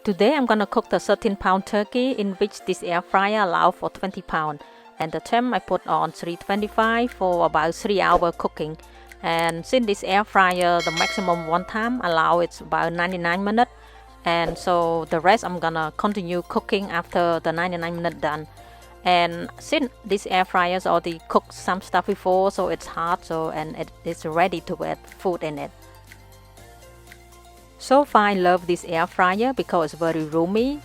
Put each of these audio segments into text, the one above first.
Today I'm gonna cook the 13-pound turkey, in which this air fryer allows for 20 pounds. And the temp I put on 325 for about 3 hours cooking. And since this air fryer, the maximum one time allow it's about 99 minutes. And so the rest I'm gonna continue cooking after the 99 minutes done. And since these air fryers already cooked some stuff before, so it's hot, and it is ready to add food in it. So far I love this air fryer because it's very roomy.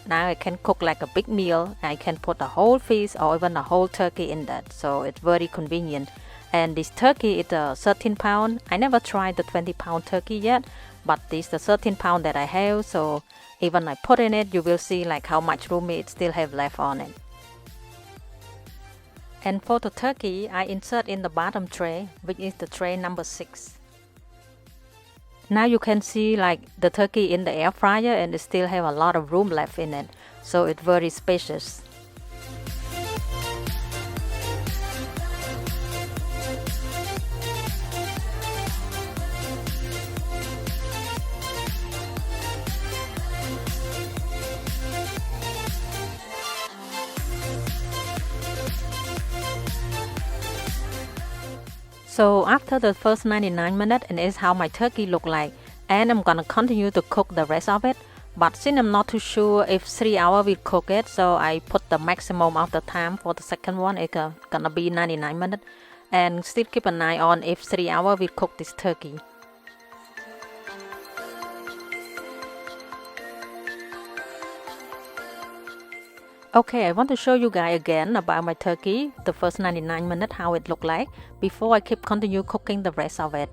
Now I can cook like a big meal. I can put a whole fish or even a whole turkey in that, so it's very convenient. And this turkey is a 13 pound. I never tried the 20-pound turkey yet, but this is the 13 pound that I have, so even I put in it, you will see like how much roomy it still have left on it. And for the turkey, I insert in the bottom tray, which is the tray number 6. Now you can see like the turkey in the air fryer, and it still have a lot of room left in it, so it's very spacious. So after the first 99 minutes, and is how my turkey look like, and I'm gonna continue to cook the rest of it. But since I'm not too sure if 3 hours will cook it, so I put the maximum of the time for the second one. It's gonna be 99 minutes, and still keep an eye on if 3 hours will cook this turkey. Okay, I want to show you guys again about my turkey, the first 99 minutes, how it look like, before I continue cooking the rest of it.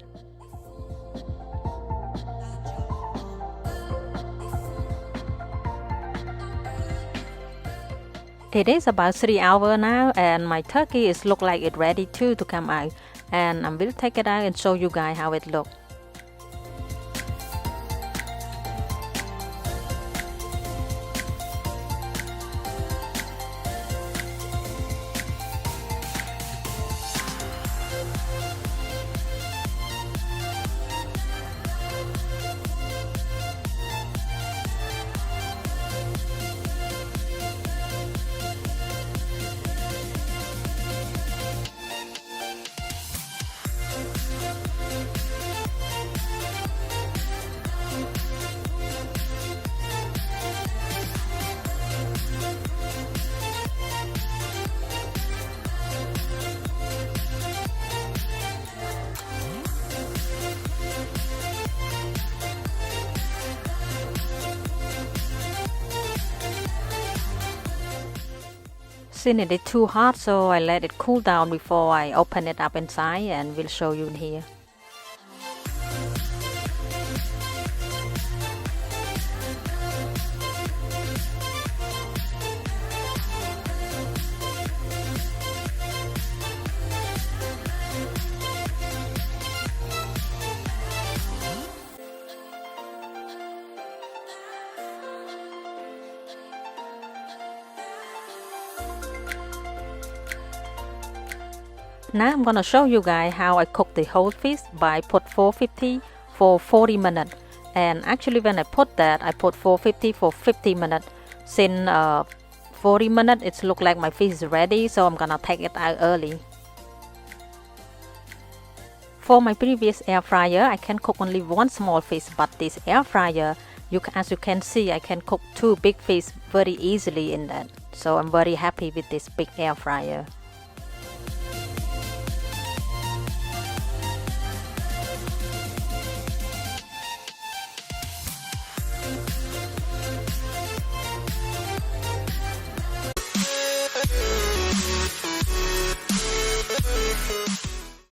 It is about 3 hours now, and my turkey is look like it ready to come out. And I will take it out and show you guys how it look. Since it is too hot, so I let it cool down before I open it up inside, and will show you in here. Now I'm gonna show you guys how I cook the whole fish by put 450 for 40 minutes. And actually when I put that, I put 450 for 50 minutes. Since 40 minutes, it look like my fish is ready, so I'm gonna take it out early. For my previous air fryer, I can cook only one small fish, but this air fryer, as you can see, I can cook 2 big fish very easily in that. So I'm very happy with this big air fryer.